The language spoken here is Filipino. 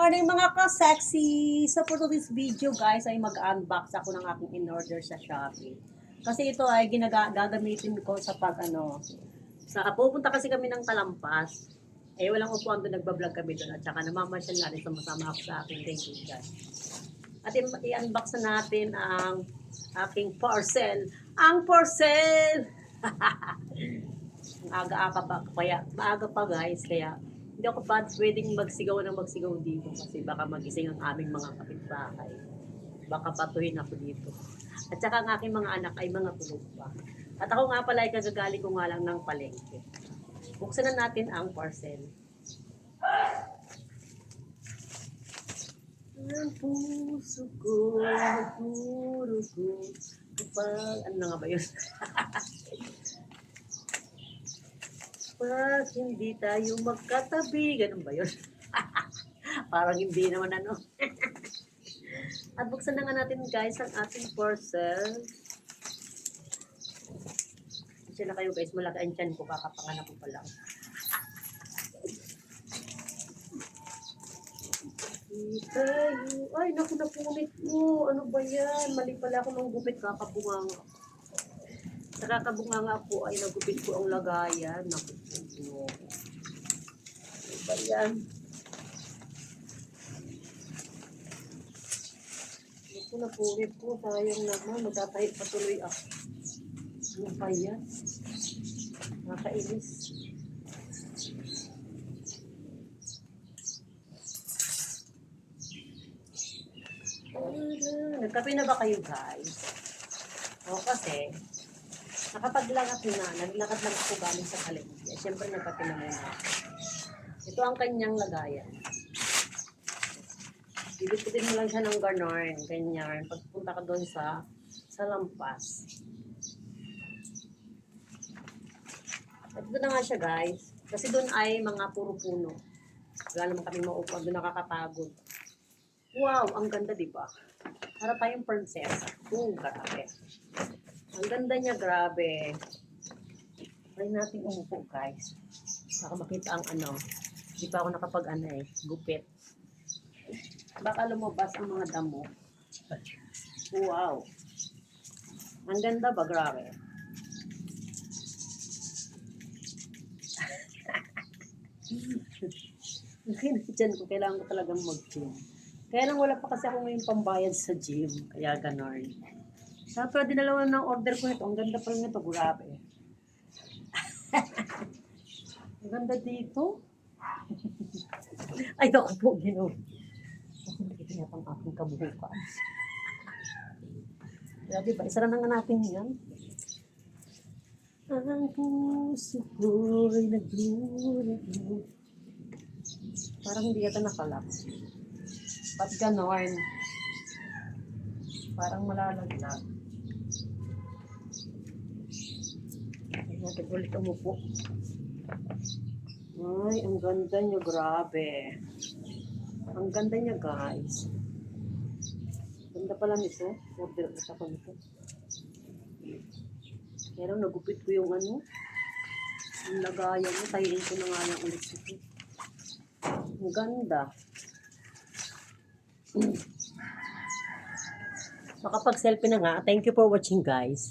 morning mga ka-sexy! So for this video guys ay mag-unbox ako ng aking in-order sa Shopee. Kasi ito ay gagamitin ko sa pupunta kasi kami ng Talampas. Eh walang upuan doon, nagbablog kami doon at saka namamasyal na rin sama ako sa aking thank you guys. At i-unbox na natin ang aking parcel. Ang parcel! Maaga pa guys, kaya hindi ako pwedeng magsigaw dito kasi baka magising ang aming mga kapitbahay. Baka patuhin ako dito. At saka ang aking mga anak ay mga tulog pa. At ako nga pala ay kagagaling ko nga lang ng palengke. Buksan na natin ang parcel. Ang puso ko, puro ko, kapag, ano nga ba yun? Pag hindi tayo magkatabi, ganun ba yun? Parang hindi naman ano. At buksan na nga natin guys ang ating parcel. Kasi na kayo guys, malaki ang tiyan ko, kakapanganak ko pa lang. Ay, naku, napunit ko. Ano ba yan? Mali pala ako ng gupit, kakabunganga. Sa kakabunganga po ay nagupit ko ang lagayan. Naku, ano ba yan? Naku, napunit ko. Sayang naman. Magtatahit patuloy ako. Ano ba yan? Nakainis. Nagkape na ba kayo guys? O kasi, naglakad lang ako galing sa palengke. Siyempre nagkape na muna ako. Ito ang kanyang lagayan. Bibit-bitin mo lang siya ng ganon, ganyan. Pagpunta ka doon sa lampas. At doon na nga siya guys. Kasi doon ay mga puro puno. Wala naman kami maupuan. Doon nakakapagod. Wow, ang ganda diba? Para tayong prinsesa. Grabe. Ang ganda niya, grabe. Try natin umupo, guys. Baka makita ang ano. Hindi pa ako gupit. Baka lumabas ang mga damo. Wow. Ang ganda ba, grabe. Diyan ko, kailangan ko talagang mag-gym. Kaya lang wala pa kasi ako ngayon pambayad sa gym. Kaya ganon. Pwede na lang ng order ko nito. Ang ganda pa rin nito. Grabe. Ang ganda dito. Ay, ako po, ginawa. Ako nakikita niya pang aking kabuhukan. Grabe ba? Isa na nga natin yan. Ang puso ko'y nagdurog. Parang hindi yata nakalap. Ba't ganon? Parang malalaglag. Ay, natin ulit umupo. Ay, ang ganda niya, grabe. Ang ganda niya, guys. Ganda pala nito. Order ko ako nito. Kaya lang, nagupit ko yung ano. Yung lagayan mo. Tayin ko na nga lang ulit ito. Ang ganda. Makapag-selfie na nga. Thank you for watching, guys.